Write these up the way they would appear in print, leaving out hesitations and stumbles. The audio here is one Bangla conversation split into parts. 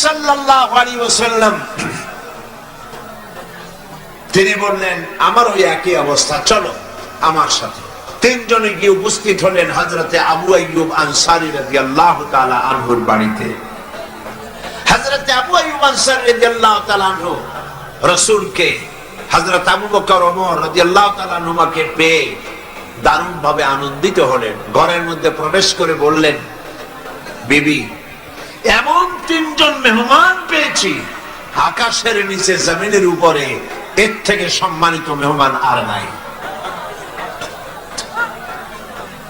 সাল্লাল্লাহু আলাইহি ওয়াসাল্লাম তিনি বললেন, আমার ওই একই অবস্থা, চলো আমার সাথে। তিনজনে গিয়ে উপস্থিত হলেন হযরতে আবু আইয়ুব আনসারী রাদিয়াল্লাহু তাআলা আনহুর বাড়িতে। হযরতে আবু আইয়ুব আনসারী রাদিয়াল্লাহু তাআলা আনহু রাসূলকে, হযরত আবু বকর ওমর রাদিয়াল্লাহু তাআলা আনহুকে পেয়ে দারুণ ভাবে আনন্দিত হলেন। ঘরের মধ্যে প্রবেশ করে বললেন, বিবি, এমন তিনজন মেহমান পেয়েছি, আকাশের নিচে জমিনের উপরে এর থেকে সম্মানিত মেহমান আর নাই।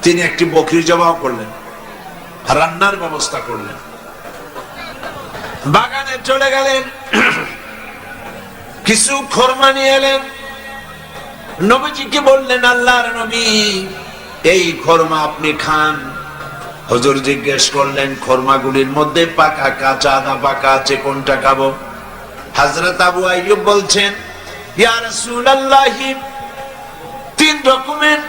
তিনি একটি বকরি জবাও করলেন, রান্নার ব্যবস্থা করলেন, বাগানে চলে গেলেন, কিছু খরমা নিয়ে এলেন, নবীজিকে বললেন, আল্লাহর নবী, এই খরমা আপনি খান। হুজুর জিজ্ঞেস করলেন, খরমাগুলির মধ্যে পাকা, কাঁচা না পাকা আছে, কোনটা খাবো? হযরত আবু আইয়ুব বলছেন, ইয়া রাসূলুল্লাহ, তিন রকমের,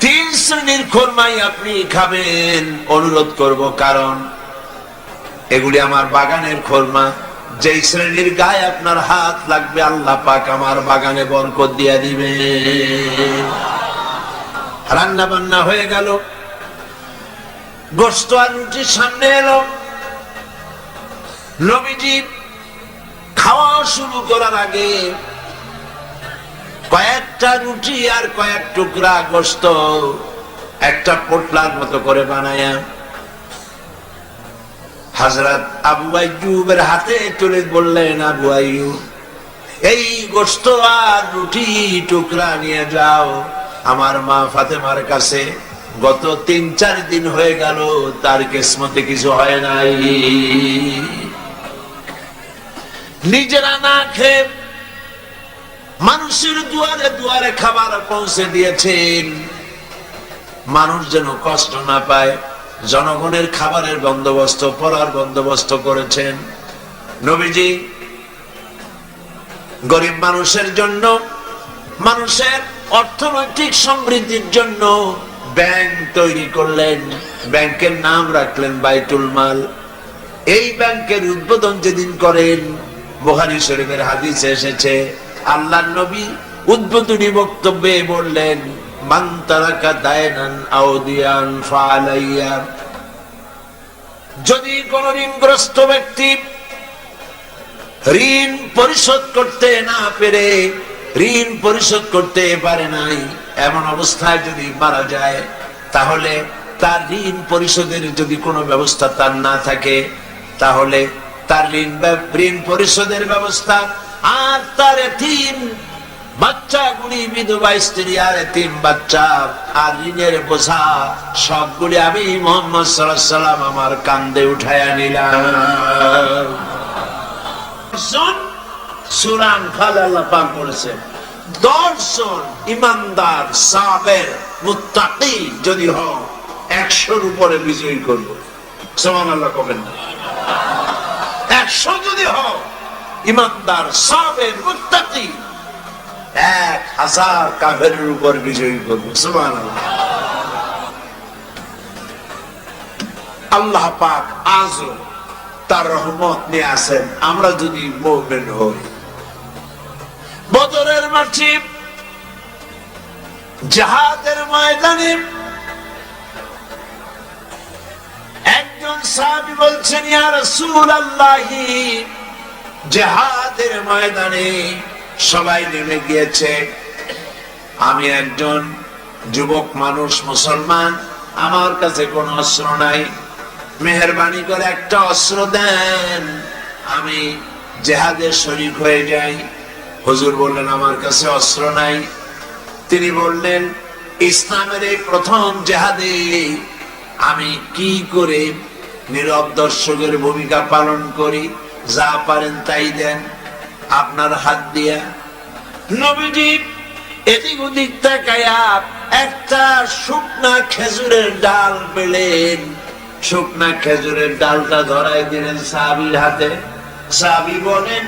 তিন শ্রেণীর খরমাই আপনি খাবেন, অনুরোধ করব, কারণ এগুলি আমার বাগানের খরমা। যেই শ্রেণীর গায়ে আপনার হাত লাগবে, আল্লাহ পাক আমার বাগানে বরকত দিয়ে দিবে। রান্না বান্না হয়ে গেল, গোশত আর রুটির সামনে এলো। নবীজি খাওয়া শুরু করার আগে কয়েকটা রুটি আর কয়েক টুকরা গোশত একটা পোটলার মতো করে বানায়া হযরত আবু আইয়ুবের হাতে তুলে বললেন, আবু আইয়ুব, এই গোশত আর রুটি টুকরা নিয়ে যাও আমার মা ফাতেমার কাছে। গত ৩-৪ দিন হয়ে গেল, তার কিসমতে কিছু হয় নাই। নিজেরা না খেয়ে মানুষের দুয়ারে দুয়ারে খাবার পৌঁছে দিয়েছেন, মানুষ যেন কষ্ট না পায়, জনগণের খাবারের বন্দোবস্ত, পড়ার বন্দোবস্ত করেছেন। নবীজি গরিব মানুষের জন্য, মানুষের অর্থনৈতিক সমৃদ্ধির জন্য ব্যাংক তৈরি করলেন, ব্যাংকের নাম রাখলেন বাইতুল মাল। এই ব্যাংকের উদ্বোধন যেদিন করেন, বুখারী শরীফের হাদিসে এসেছে, আল্লাহর নবী উদ্বোধনী বক্তব্যে বললেন, মান তারাকা দায়নান আও দিয়ান ফালাইয়া, যদি কোন ঋণগ্রস্ত ব্যক্তি ঋণ পরিশোধ করতে না পেরে, ঋণ পরিশোধ করতে পারে নাই, এমন অবস্থায় যদি মারা যায়, তাহলে তার ঋণ পরিশোধের যদি কোনো ব্যবস্থা তার না থাকে, তাহলে তার ঋণ পরিশোধের ব্যবস্থা আর তার এতিম বাচ্চাগুলি, বিধবা স্ত্রী আর এতিম বাচ্চা আর ঋণের বোঝা সবগুলি আমি মুহাম্মদ সাল্লাল্লাহু আলাইহি ওয়াসাল্লাম আমার কাঁধে উঠায়া নিলাম। সূরা আনফাল আল্লাহ পাক বলেছেন, 10 জন ইমানদার সাবের মুত্তাকি যদি হও, 100-র উপরে বিজয়ী করব। সুবহানাল্লাহ কবেন না? 100 যদি হও ইমানদার সাবের মুত্তাকি, 1000 কাফেরের উপর বিজয়ী করব। সুবহানাল্লাহ। আল্লাহ পাক আজও তার রহমত নিয়ে আসেন, আমরা যদি মুমিন হই। বদরের মাঠে, জিহাদের ময়দানে একজন সাহাবী বলছেন, ইয়া রাসূলুল্লাহ, জিহাদের ময়দানে সবাই নেমে গিয়েছে, আমি একজন যুবক মানুষ, মুসলমান, আমার কাছে কোনো অস্ত্র নাই, মেহেরবানি করে একটা অস্ত্র দেন, আমি জিহাদে শরীক হয়ে যাই। হুজুর বললেন, আমার কাছে অস্ত্র নাই। তিনি বললেন, ইসলামের এই প্রথম জিহাদে আমি কি করে নীরব দর্শকের ভূমিকা পালন করি, যা পারেন তাই দেন আপনার হাত দিয়া। নবীজি এদিক ওদিক তাকায়া একটা শুকনা খেজুরের ডাল পেলেন, শুকনা খেজুরের ডালটা ধরাই দিলেন সাহাবীর হাতে। সাহাবী বলেন,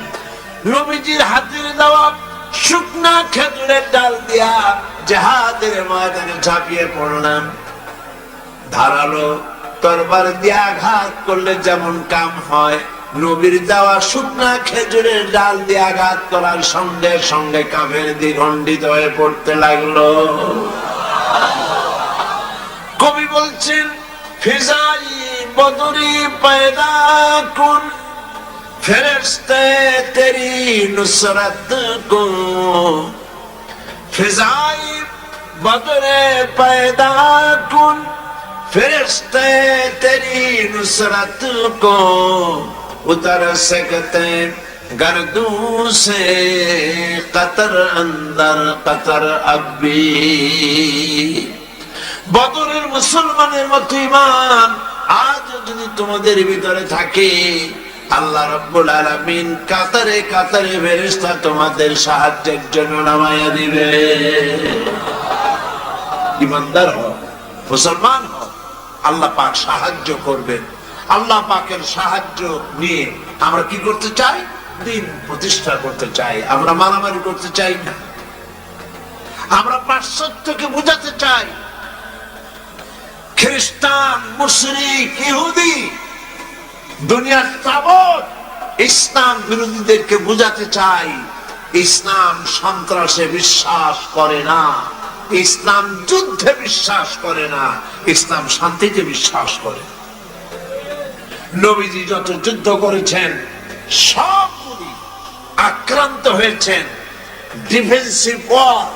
নবীজির হাতের দেওয়া শুকনা খেজুরের ডাল দিয়া জিহাদের ময়দানে ঝাঁপিয়ে পড়লাম। ধারালো তরবারি দিয়ে আঘাত করলে যেমন কাম হয়, নবীর দেওয়া শুকনা খেজুরের ডাল দিয়ে আঘাত করার সঙ্গে সঙ্গে কাফের দ্বিখণ্ডিত হয়ে পড়তে লাগলো। কবি বলছেন, ফিজাই বদরি পয়দা কুন ফেরেশতে তেরি নুসরত কো, ফিজাই বদরে পয়দা কুন ফেরেশতে তেরি নুসরত কো उतर सकते गर्दू से कतर अंदर कतर अब्बी। বদরের মুসলমানের মতো ঈমান আজ যদি তোমাদের ভিতরে থাকে, আল্লাহ রাব্বুল আলামিন কাতারে কাতারে ফেরেশতা তোমাদের সাহায্যের জন্য নামায়া দিবে। ঈমানদার হও, মুসলমান হও, আল্লাহ পাক সাহায্য করবেন। আল্লাহ পাকের সাহায্য নিয়ে আমরা কি করতে চাই? দিন প্রতিষ্ঠা করতে চাই। আমরা মারামারি করতে চাই না। আমরা পাশ্চাত্যকে বুঝাতে চাই। খ্রিস্টান, মুশরিক, ইহুদি, দুনিয়ার তাবৎ ইসলাম বিরোধীদেরকে বুঝাতে চাই, ইসলাম সন্ত্রাসে বিশ্বাস করে না, ইসলাম যুদ্ধে বিশ্বাস করে না, ইসলাম শান্তিতে বিশ্বাস করে। নবীজি যত যুদ্ধ করেছেন সবগুলি আক্রান্ত হয়েছেন ডিফেন্সিভ ওয়ার,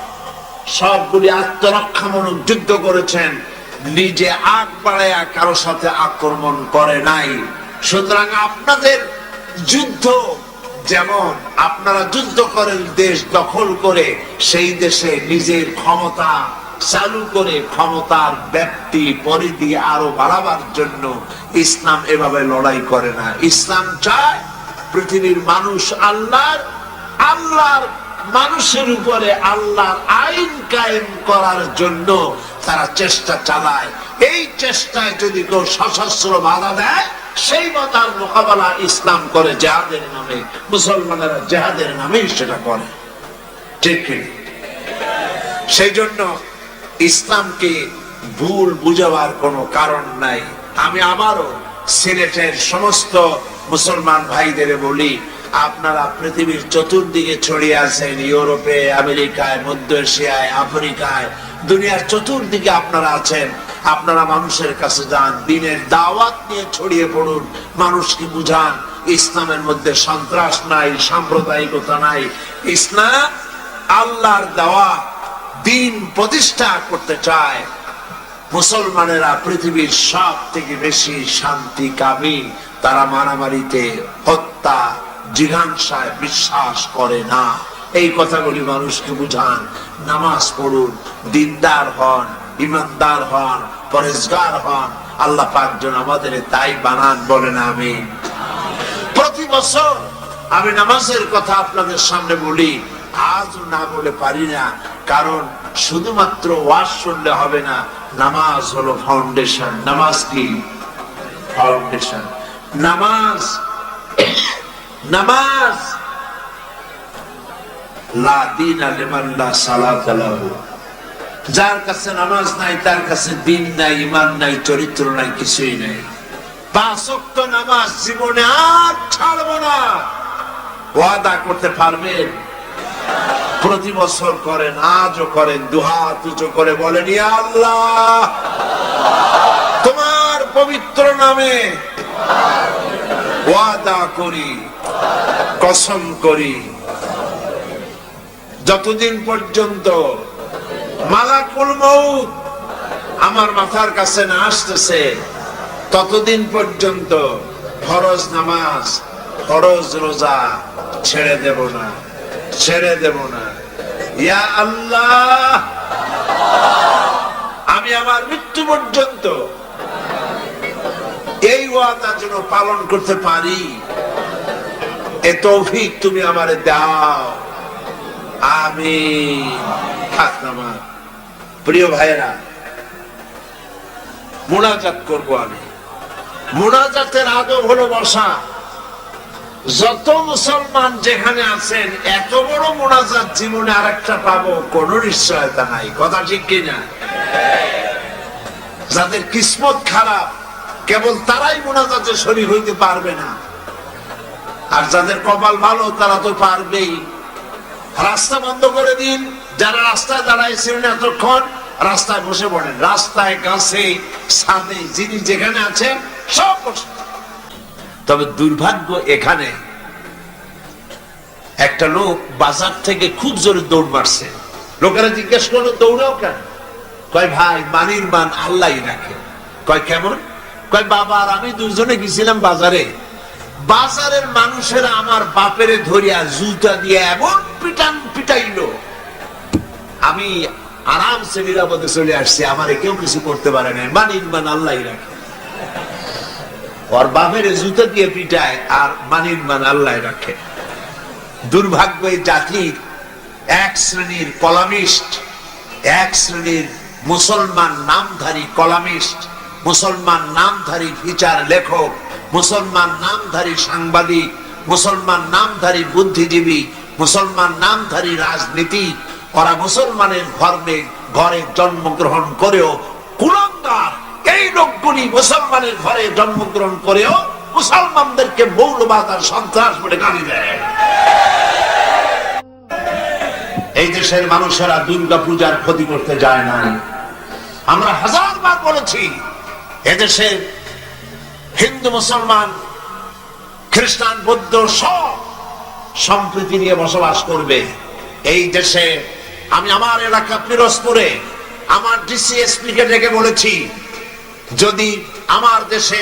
সবগুলি আত্মরক্ষামূলক যুদ্ধ করেছেন, নিজে আগ বাড়ায়া কারো সাথে আক্রমণ করে নাই। সুতরাং আপনাদের যুদ্ধ যেমন আপনারা যুদ্ধ করেন দেশ দখল করে, সেই দেশে নিজের ক্ষমতা চালু করে ক্ষমতার ব্যাপ্তি পরিধি আরো বাড়াবার জন্য ইসলাম এভাবে লড়াই করে না। ইসলাম চায় পৃথিবীর মানুষ আল্লাহর মানুষের উপরে আল্লাহর আইন কায়েম করার জন্য তারা চেষ্টা চালায়। এই চেষ্টায় যদি কেউ সশস্ত্র বাধা দেয়, সেই বাধার মোকাবেলা ইসলাম করে জিহাদের নামে। মুসলমানেরা জিহাদের নামেই সেটা করে, ঠিক? সেই জন্য ইসলামকে ভুল বুঝাবার কোনো কারণ নাই। আমি আবারও সিলেটের সমস্ত মুসলমান ভাইদের বলি, আপনারা পৃথিবীর চতুর্দিকে ছড়িয়ে আছেন, ইউরোপে, আমেরিকায়, মধ্য এশিয়ায়, আফ্রিকায়, দুনিয়ার চতুর্দিকে আপনারা আছেন। আপনারা মানুষের কাছে যান, দ্বীনের দাওয়াত নিয়ে ছড়িয়ে পড়ুন, মানুষকে বুঝান ইসলামের মধ্যে সন্ত্রাস নাই, সাম্প্রদায়িকতা নাই। ইসলাম আল্লাহর দেওয়া দিন প্রতিষ্ঠা করতে চায়। মুসলমানেরা পৃথিবীর সব থেকে বেশি শান্তিকামী। তারা মারামারিতে, হত্যা, জিঘাংসায় বিশ্বাস করে না। এই কথাগুলি মানুষকে বুঝান। নামাজ পড়ুন, দিনদার হন, ইমানদার হন, পরেজগার হন। আল্লাহ পাক যেন আমাদের তাই বানান, বলেন আমিন। প্রতি বছর আমি নামাজের কথা আপনাদের সামনে বলি, আজ না বলে পারি না, কারণ শুধুমাত্র ওয়াজ শুনলে হবে না। নামাজ হলো ফাউন্ডেশন। নামাজ কি? ফাউন্ডেশন। নামাজ লা দীনা লিমান লা সালাতা লাহু। যার কাছে নামাজ নাই তার কাছে দিন নাই, ঈমান নাই, চরিত্র নাই, কিছুই নাই। 5 ওয়াক্ত নামাজ জীবনে আর ছাড়বো না ওয়াদা করতে পারবেন? প্রতি বছর করেন, আজও করেন, দুহাত উঁচু করে বলেন, ইয়া আল্লাহ, তোমার পবিত্র নামে ওয়াদা করি, কসম করি, যতদিন পর্যন্ত মালাকুল মউত আমার মাথার কাছে না আসতেছে, ততদিন পর্যন্ত ফরজ নামাজ, ফরজ রোজা ছেড়ে দেব না, ছেড়ে দেব না। ইয়া আল্লাহ, আমি আমার মৃত্যু পর্যন্ত এই ওয়াদা যেন পালন করতে পারি, এ তৌফিক তুমি আমারে দাও। আমিন। প্রিয় ভাইরা, মুনাজাত করবো আমি। মুনাজাতের আদব হলো বসা। যত মুসলমান যেখানে আছেন, এত বড় মুনাজাত জীবনে আরেকটা পাবো কোন নিশ্চয়তা নাই। কথা ঠিক কিনা? যাদের কিসমত খারাপ, কেবল তারাই মুনাজাতে শরীক হইতে পারবে না। আর যাদের কপাল ভালো তারা তো পারবেই। রাস্তা বন্ধ করে দিন, যারা রাস্তায় দাঁড়াইছিলেন এতক্ষণ রাস্তায় বসে পড়েন, রাস্তায় গাছে ছাদে যিনি যেখানে আছেন সব বসে। তবে দুর্ভাগ্য এখানে একটা লোক বাজার থেকে খুব জোরে দৌড় মারছে। লোকেরা জিজ্ঞেস করলো দৌড়াও কেন? কয় ভাই মানির মান আল্লাহ রাখে। কয় কেমন? কয় বাবা আর আমি দুজনে গেছিলাম বাজারে, বাজারের মানুষেরা আমার বাপেরে ধরিয়া জুতা দিয়ে এমন পিটাইলো, আমি আরামসে নিরাপদে চলে আসছি, আমারে কেউ কিছু করতে পারে না, মানির মান আল্লাহ রাখে। ওর বাপের জুতা দিয়ে পিটায় আর মানির মান আল্লাহ রাখে। দুর্ভাগ্য এই জাতির এক শ্রেণীর কলামিস্ট, এক শ্রেণীর মুসলমান নামধারী কলামিস্ট, মুসলমান নামধারী ফিচার লেখক, মুসলমান নামধারী সাংবাদিক, মুসলমান নামধারী বুদ্ধিজীবী, মুসলমান নামধারী রাজনীতি, ওরা মুসলমানের ঘরে জন্মগ্রহণ করেও কুলাঙ্গার। এই লোকগুলি মুসলমানের ঘরে জন্মগ্রহণ করেও মুসলমানদেরকে মৌলবাদ আর সন্ত্রাস বলে গালি দেয়। এই দেশের মানুষেরা দুর্গা পূজার ক্ষতি করতে যায় না। আমরা হাজারবার বলেছি এদেশের হিন্দু মুসলমান খ্রিস্টান বৌদ্ধ সব সম্প্রীতি নিয়ে বসবাস করবে এই দেশে। আমি আমার এলাকা পিরোজপুরে আমার ডিসিএসপি কে ডেকে বলেছি, যদি আমার দেশে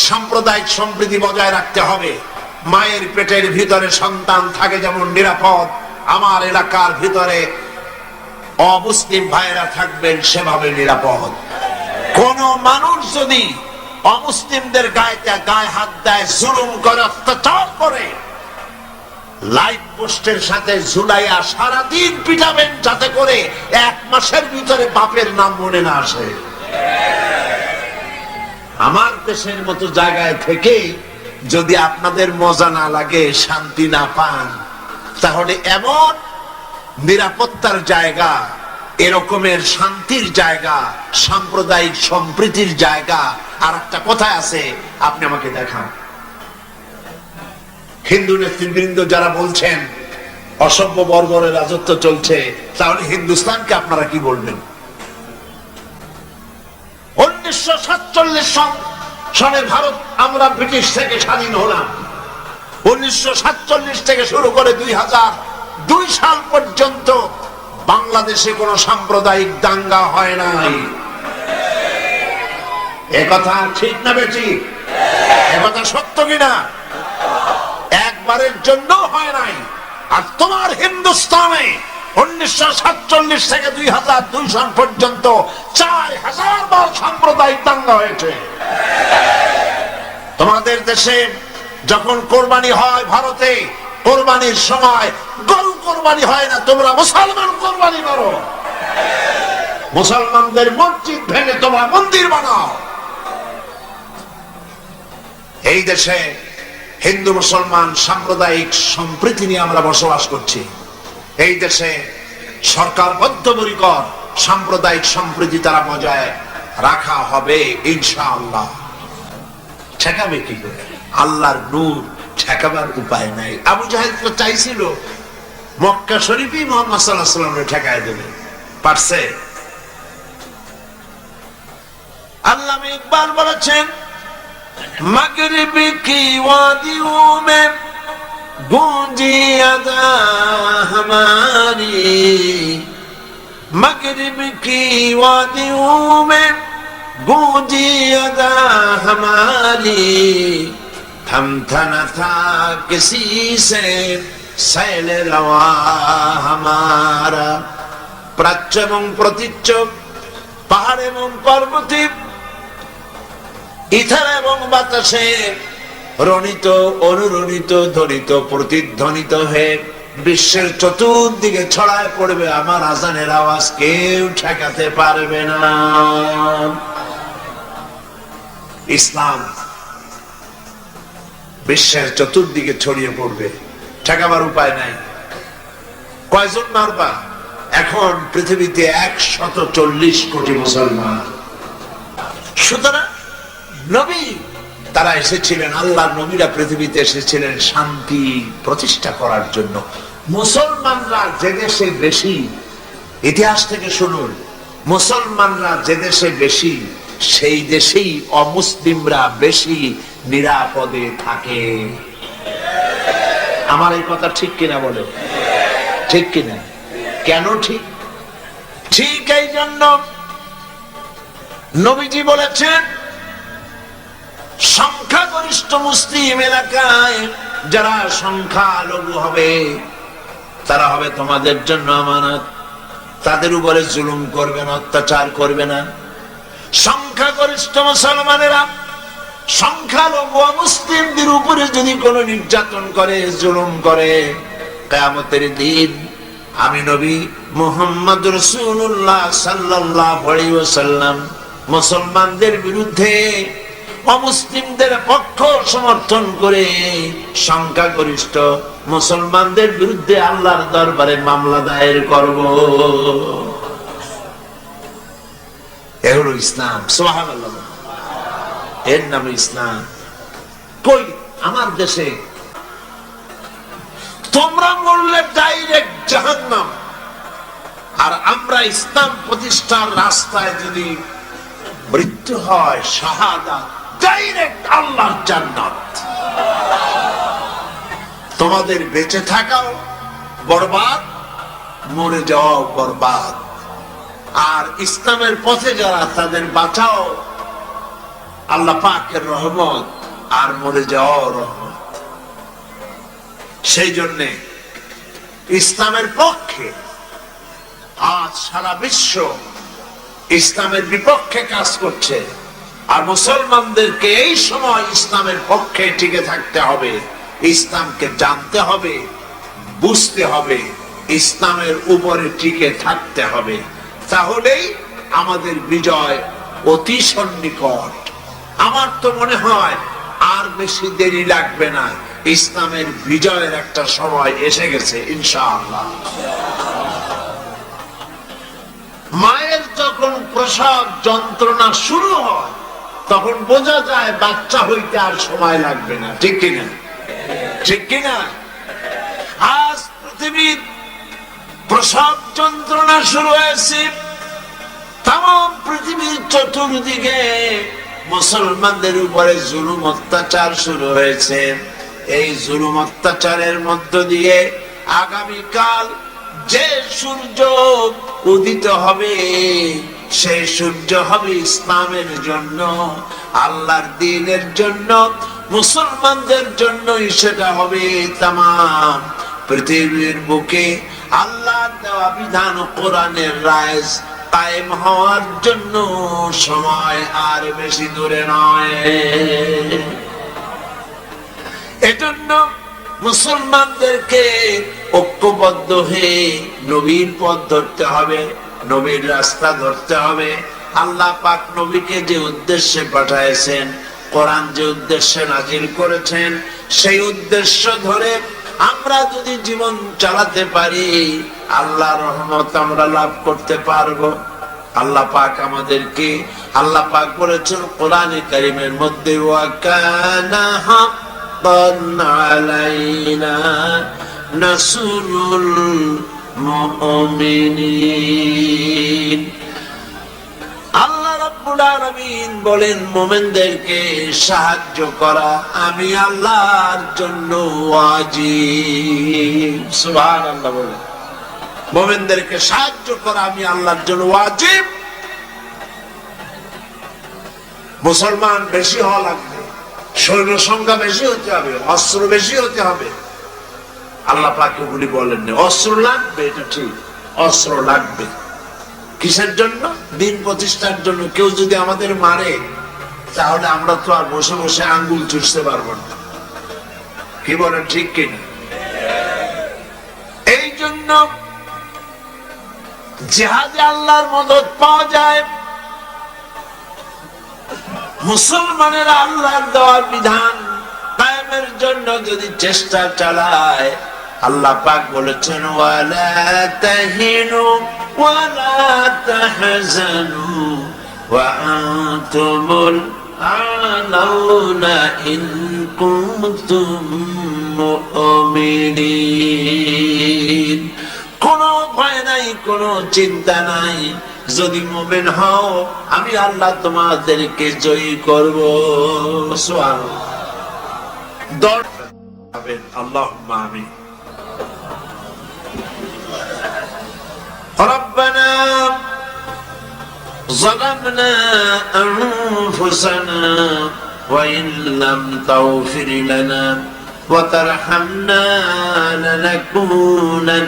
সাম্প্রদায়িক সম্প্রীতি বজায় রাখতে হবে, মায়ের পেটের ভিতরে সন্তান থাকে যেমন নিরাপদ, আমার এলাকার ভিতরে অমুসলিম ভাইরা থাকবেন সেভাবে নিরাপদ। কোন মানুষ যদি অমুসলিমদের গায়ে হাত দেয়, জুলুম করে, অত্যাচার করে, লাইট পোস্টের সাথে ঝুলাইয়া সারাদিন পিটাবেন, যাতে করে 1 মাসের ভিতরে বাপের নাম মনে না আসে। আমার দেশের মতো জায়গায় থেকে যদি আপনাদের মজা না লাগে, শান্তি না পান, তাহলে এমন নিরাপত্তার জায়গা, এরকমের শান্তির জায়গা, সাম্প্রদায়িক সম্প্রীতির জায়গা আর একটা কোথায় আছে আপনি আমাকে দেখান। হিন্দু নেতৃবৃন্দ যারা বলছেন অসভ্য বর্বরের রাজত্ব চলছে, তাহলে হিন্দুস্তানকে আপনারা কি বলবেন? 1947 সনে ভারত আমরা ব্রিটিশ থেকে স্বাধীন হলাম। 1947 থেকে শুরু করে 2002 সাল পর্যন্ত বাংলাদেশে কোন সাম্প্রদায়িক দাঙ্গা হয় নাই। একথা ঠিক না বেঠিক? একথা সত্য কিনা? একবারের জন্য হয় নাই। আর তোমার হিন্দুস্তানে 1947 থেকে 2002 সাল পর্যন্ত 4000 বার সাম্প্রদায়িক দাঙ্গা হয়েছে। তোমাদের দেশে যখন কোরবানি হয় ভারতে, কোরবানির সময় গরু কোরবানি হয় না, তোমরা মুসলমান কোরবানি করো। মুসলমানদের মসজিদ ভেঙে তোমরা মন্দির বানাও। এই দেশে হিন্দু মুসলমান সাম্প্রদায়িক সম্প্রীতি নিয়ে আমরা বসবাস করছি। এই দেশে সরকার বদ্ধপরিকর সাম্প্রদায়িক সম্প্রীতি তারা বজায় রাখা হবে ইনশাআল্লাহ। ঠেকাবে কি করে? আল্লাহর নূর, ঠেকাবার উপায় নাই। আবু জাহেল তো চাইছিল মক্কা শরীফই মুহাম্মদ সাল্লাল্লাহু আলাইহি ওয়াসাল্লামকে ঠেকায় দেবে, পারছে? আল্লামা ইকবাল বলেছেন, मगरिब की वादियों में गूंजी अदा हमारी, मगरिब की वादियों में गूंजी अदा हमारी, थमथा न था किसी से सैल रवा हमारा। প্রাচ্য এবং প্রতীচ্য, পাহাড় এবং পর্বতে, ইথার এবং বাতাসে রণিত, অনুরণিত, ধ্বনিত, প্রতিধ্বনিত হয়ে বিশ্বের চতুর্দিকে ছড়ায় পড়বে আমার আজানের আওয়াজ, কেউ ঠেকাতে পারবে না। ইসলাম বিশ্বের চতুর্দিকে ছড়িয়ে পড়বে, ঠেকাবার উপায় নাই। কয়জন মারবা? এখন পৃথিবীতে 140 কোটি মুসলমান। সুতরাং নবী তারা এসেছিলেন, আল্লাহর নবীরা পৃথিবীতে এসেছিলেন শান্তি প্রতিষ্ঠা করার জন্য। মুসলমানরা যে দেশে বেশি, ইতিহাস থেকে শুনুন, মুসলমানরা যে দেশে বেশি সেই দেশেই অমুসলিমরা বেশি নিরাপদে থাকে। আমার এই কথা ঠিক কিনা বলে? ঠিক কিনা? কেন ঠিক? ঠিক এই জন্য নবীজি বলেছেন, সংখ্যাগরিষ্ঠ মুসলিম এলাকায় যারা সংখ্যালঘু হবে তারা হবে তোমাদের জন্য আমানত। তাদের উপরে জুলুম করবে না, অত্যাচার করবে না। সংখ্যাগরিষ্ঠ মুসলমানেরা সংখ্যালঘু মুসলিমদের উপরে যদি কোনো নির্যাতন করে, জুলুম করে, কিয়ামতের দিন আমি নবী মুহাম্মদ রাসূলুল্লাহ সাল্লাল্লাহু আলাইহি ওয়াসাল্লাম মুসলমানদের বিরুদ্ধে অমুসলিমদের পক্ষ সমর্থন করে সংখ্যাগরিষ্ঠ মুসলমানদের বিরুদ্ধে আল্লাহর দরবারে মামলা দায়ের করব। এ হলো ইসলাম। সুবহানাল্লাহ। এর নাম ইসলাম। কই আমার দেশে তোমরা মরলে ডাইরেক্ট জাহান্নাম, আর আমরা ইসলাম প্রতিষ্ঠার রাস্তায় যদি মৃত্যু হয় শাহাদাত, ডাইরেক্ট আল্লাহর জান্নাত। তোমাদের বেঁচে থাকাও বরবাদ, মরে যাওয়াও বরবাদ। আর ইসলামের পথে যারা, তাদের বাঁচাও আল্লাহ পাকের রহমত, আর মরে যাওয়াও রহমত। সেই জন্যে ইসলামের পক্ষে আজ সারা বিশ্ব ইসলামের বিপক্ষে কাজ করছে, আর মুসলমানদেরকে এই সময় ইসলামের পক্ষে টিকে থাকতে হবে। ইসলামকে জানতে হবে, বুঝতে হবে, ইসলামের উপরে টিকে থাকতে হবে। তাহলেই আমাদের বিজয় অতি সন্নিকট। আমার তো মনে হয় আর বেশি দেরি লাগবে না, ইসলামের বিজয়ের একটা সময় এসে গেছে ইনশাআল্লাহ। মায়ের যখন প্রসব যন্ত্রণা শুরু হয় তখন বোঝা যায় বাচ্চা হইতে আর সময় লাগবে না। ঠিক কিনা? ঠিক কিনা? আজ পৃথিবীর প্রসব যন্ত্রণা শুরু হয়েছে, তাম পৃথিবীর চতুর্দিকে মুসলমানদের উপরে জুলুম অত্যাচার শুরু হয়েছে। এই জুলুম অত্যাচারের মধ্য দিয়ে আগামীকাল যে সূর্য উদিত হবে, সেই সূর্য হবে ইসলামের জন্য, আল্লাহর দ্বীনের জন্য, মুসলমানদের জন্যই সেটা হবে। তামাম পৃথিবীর বুকে আল্লাহর দেওয়া বিধান ও কোরআনের রায় কায়েম হওয়ার জন্য সময় আর বেশি দূরে নয়। এজন্য মুসলমানদেরকে ঐক্যবদ্ধ হয়ে নবীর পথ ধরতে হবে, নবীর রাস্তা ধরতে হবে। আল্লাহ পাক নবীকে যে উদ্দেশ্যে পাঠাইছেন, কোরআন যে উদ্দেশ্যে নাজিল করেছেন, সেই উদ্দেশ্য ধরে আমরা যদি জীবন চালাতে পারি, আল্লাহর রহমত আমরা লাভ করতে পারবো। আল্লাহ পাক আমাদেরকে, আল্লাহ পাক বলেছেন কোরআনে কারীমের মধ্যে, ওয়া কানা হাক্কান আলাইনা নাসরুল মুমিনিন। আল্লাহ রাব্বুল আলামিন বলেন, মুমিনদেরকে সাহায্য করা আমি আল্লাহর জন্য ওয়াজিব। সুবহানাল্লাহ বলেন, মুমিনদেরকে সাহায্য করা আমি আল্লাহর জন্য ওয়াজিব। মুসলমান বেশি হওয়া লাগবে, সৈন্য সংখ্যা বেশি হতে হবে, অস্ত্র বেশি হতে হবে। আল্লাহ পাক এগুলি বলেন না। অস্ত্র লাগবে, এটা ঠিক, অস্ত্র লাগবে। কিসের জন্য? দিন প্রতিষ্ঠার জন্য। কেউ যদি আমাদের মারে তাহলে আমরা তো আর বসে বসে আঙ্গুল চুষতে পারবো না। কি বলেন? ঠিক কিনা? এই জন্য জিহাদে আল্লাহর মদদ পাওয়া যায়। মুসলমানেরা আল্লাহর দেওয়া বিধান কায়েমের জন্য যদি চেষ্টা চালায়, আল্লাহ পাক বলেছেন, ওয়ালা তাহিনু ওয়ালা তাহজানু ওয়া আনতুমুল আনাউনা ইন কুনতুম মুমিনিন। কোনো ভয় নাই, কোনো চিন্তা নাই, যদি মুমিন হও আমি আল্লাহ তোমাদেরকে জয়ী করব। সুবহানাল্লাহ। আল্লাহুম্মা আমিন। ربنا ظلمنا أنفسنا وإن لم تغفر لنا وترحمنا لنكونن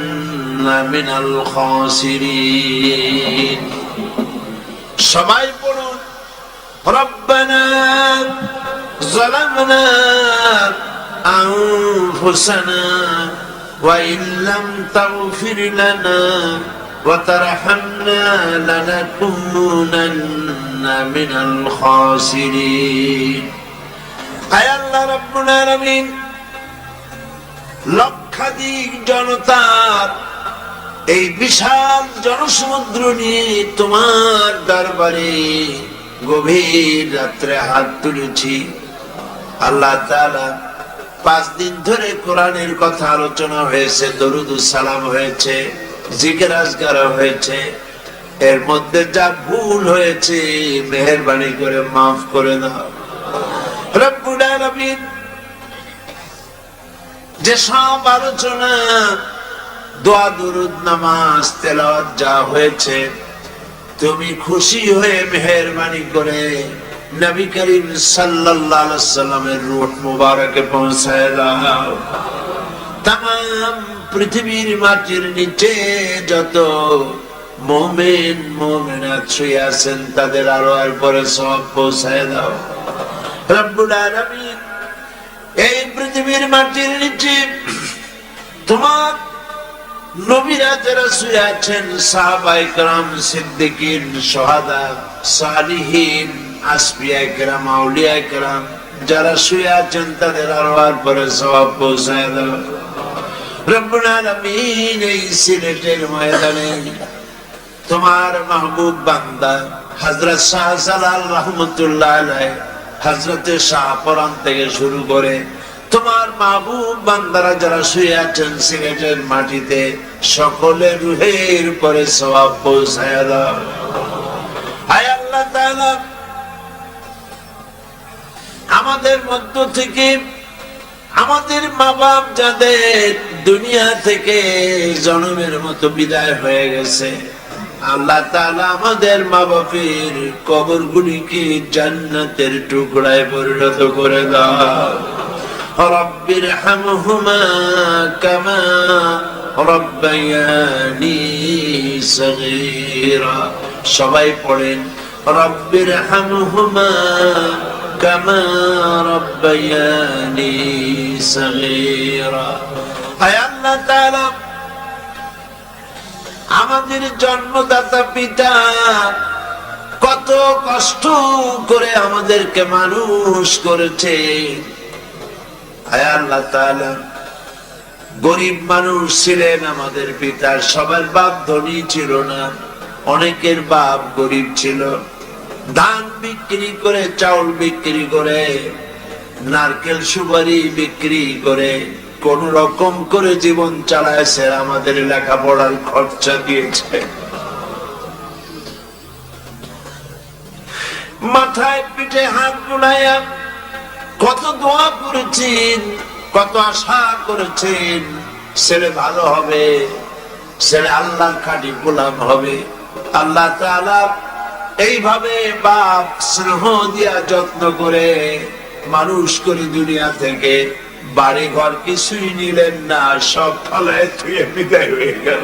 من الخاسرين। সবাই পড়ুন ربنا ظلمنا أنفسنا وإن لم تغفر لنا وترحمنا لنكونن من الخاسرين। আয় আল্লাহ রাব্বুল আলামিন, লক্ষাধিক জনতার এই বিশাল জনসমুদ্র নিয়ে তোমার দরবারে গভীর রাত্রে হাত তুলেছি। আল্লাহ তাআলা 5 দিন ধরে কোরআনের কথা আলোচনা হয়েছে, দরুদ সালাম হয়েছে, জিকির আজকার হয়েছে। এর মধ্যে যা ভুল হয়েছে মেহেরবানি করে মাফ করে দাও রব্বুল আলামিন। যে সব আলোচনা, দোয়া, দরুদ, নামাজ, তেলাওয়াত যা হয়েছে, তুমি খুশি হয়ে মেহেরবানি করে নবী করিম সাল্লাল্লাহু আলাইহি সাল্লামের রূহ মুবারকে পৌঁছায় দাও। তামাম পৃথিবীর মাটির নিচে যত মুমিন মুমিনাত শুয়ে আছেন তাদের আরো পরে সব পৌঁছায় দাও রব্বুল আলামিন। এই পৃথিবীর মাটির নিচে তোমার নবীরা যারা শুয়ে আছেন, সাহাবায়ে কেরাম, সিদ্দিকিন, শুহাদা, সালিহিন, আসফিয়ায়ে কেরাম, আউলিয়ায়ে কেরাম যারা শুয়ে আছেন তাদের আরো পরে সব পৌঁছায় দাও রব্বুল আলামিন। এই সিলেটের ময়দানে তোমার মাহবুব বান্দা হযরত শাহজালাল রাহমাতুল্লাহ আলাইহি, হযরতে শাহপরান থেকে শুরু করে তোমার মাহবুব বান্দারা যারা শুয়ে আছেন সিলেটের মাটিতে, সকলের রুহের পরে সওয়াব পৌঁছায় দাও। আয় আল্লাহ তাআলা, আমাদের মধ্য থেকে আমাদের মা বাপ যাদের দুনিয়া থেকে জন্মের মতো বিদায় হয়ে গেছে, আল্লাহ তাআলা আমাদের মা বাপের কবরগুলিকে জান্নাতের টুকরায় পরিণত করে দাও। রব্বির হামহুমা কামা রব্বায়ানি সগীরা। সবাই পড়েন রব্বির হামহুমা কামা রব্বায়ানি সগীরা। আয় আল্লাহ তাআলা, আমাদের জন্মদাতা পিতা কত কষ্ট করে আমাদেরকে মানুষ করেছে। আয় আল্লাহ তাআলা, গরিব মানুষ ছিলেন আমাদের পিতা, সবার বাপ ধনী ছিল না, অনেকের বাপ গরিব ছিল। ধান বিক্রি করে, চাউল বিক্রি করে, নারকেল সুপারি বিক্রি করে কোন রকম করে জীবন চালাইছে, আমাদের লেখাপড়ার খরচা দিয়েছে। মাথায় পিঠে হাত বুলাইয়া কত দোয়া করেছেন, কত আশা করেছেন ছেলে ভালো হবে, ছেলে আল্লাহর খাঁটি গোলাম হবে। আল্লাহ তাআলা এইভাবে বাপ স্নেহ দিয়া যত্ন করে মানুষ করে দুনিয়া থেকে বাড়ি ঘর কিছুই নিলেন না, সব ফলায় ধুয়ে বিদায় হয়ে গেল।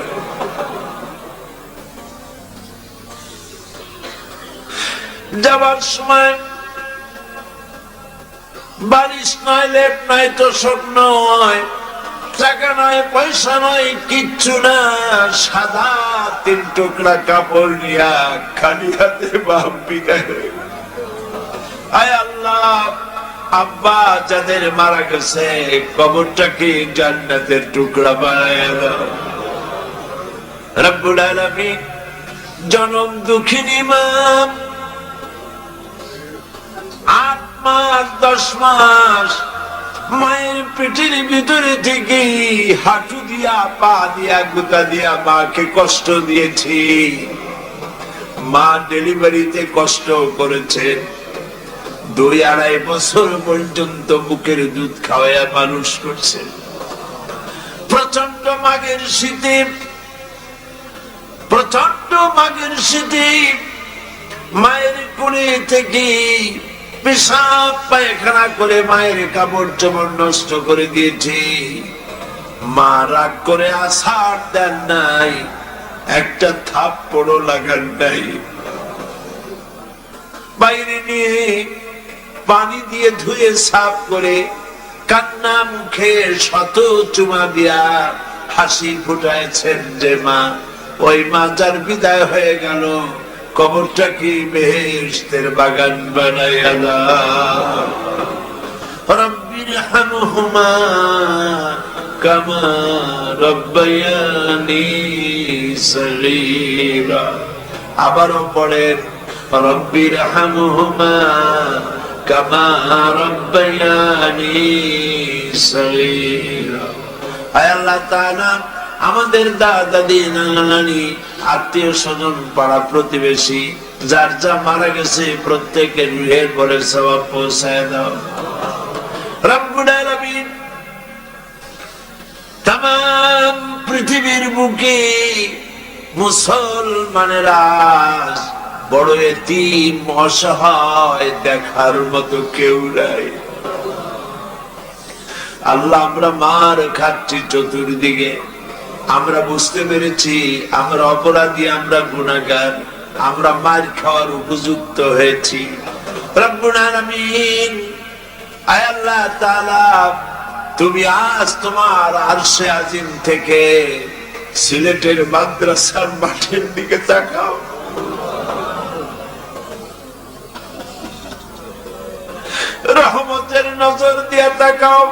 যাবার সময় বারিশ নয়, লেপ নয়, তো স্বপ্ন নয়, টাকা নয়, পয়সা নয়, কিচ্ছু না, সাদা 3 টুকরা কাপড় নিয়া খালি হাতে বাপ বিদায় হয়ে গেল। আয় আল্লাহ, আব্বা যাদের মারা গেছে কবরটাকে জান্নাতের টুকরা বানায় দাও রব্বুল আলামিন। জনম দুঃখিনী মা 8 মাস 10 মাস মায়ের পেটের ভিতরে থেকে হাঁটু দিয়া পা দিয়া গুতা দিয়া মাকে কষ্ট দিয়েছি। মা ডেলিভারিতে কষ্ট করেছেন, 2-2.5 বছর পর্যন্ত বুকের দুধ খাওয়াইয়া মানুষ করছেন। প্রচন্ড মাঘের শীতে, প্রচন্ড মাঘের শীতে মায়ের কোলে থেকে পেশাব পায়খানা করে মায়ের কাপড় চোপড় নষ্ট করে দিয়েছি। মা রাগ করে আছাড় দেন নাই, একটা থাপ্পড়ও লাগান নাই। বাইরে নিয়ে পানি দিয়ে ধুয়ে সাফ করে কান্না মুখে শত চুমা দিয়া হাসি ফুটাইছেন যে মা, ওই মা যার বিদায় হয়ে গেল, কবরটা কি বেহেশতের বাগান বানাইয়া দাও। রব্বির হামহুমা কামা রব্বায়ানি সগীরা। আবারও পড়েন, রব্বির হামহুমা কামা রব্বায়ানি সগীরা। আয় আল্লাহ তাআলা, আমাদের দাদা দাদি নানা নানি আত্মীয় স্বজন পাড়া প্রতিবেশী যার যা মারা গেছে প্রত্যেকের রুহের পরে সওয়াব পৌঁছায় দাও রব্বুল আলামিন। তামাম পৃথিবীর বুকে মুসলমানেরা বড় এতিম অসহায়, দেখার মতো কেউ নাই। আল্লাহ, আমরা মার খাচ্ছি চতুর্দিকে, আমরা বুঝতে পেরেছি আমরা অপরাধী, আমরা গুনাহগার, আমরা মার খাওয়ার উপযুক্ত হয়েছি। রব্বুল আলামিন, আয় আল্লাহ তাআলা, তুমি আজ তোমার আরশে আজিম থেকে সিলেটের মাদ্রাসার মাঠের দিকে তাকাও। রহমতের নজর দিয়ে তাকাও।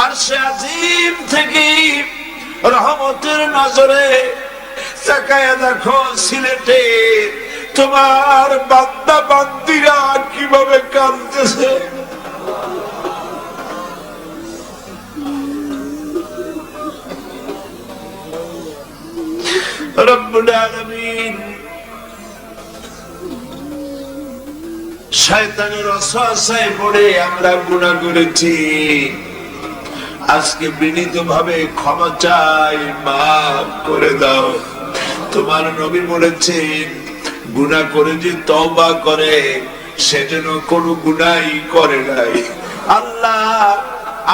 আরশে আজিম থেকে রহমতের নজরে তাকায় দেখো সিলেটে তোমার বান্দা বান্দিরা কিভাবে কাঁদতেছে। রব্বুল আলামিন, শয়তানের ওয়াসওয়াসায় পড়ে আমরা গুনাহ করেছি, আজকে বিনীত ভাবে ক্ষমা চাই, মাফ করে দাও। তোমার নবী বলেছেন, গুনাহ করে যে তওবা করে সে যেন কোনো গুনাহই করে নাই। আল্লাহ,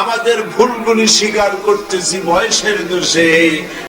আমাদের ভুলগুলি স্বীকার করতেছি বয়সের দোষে,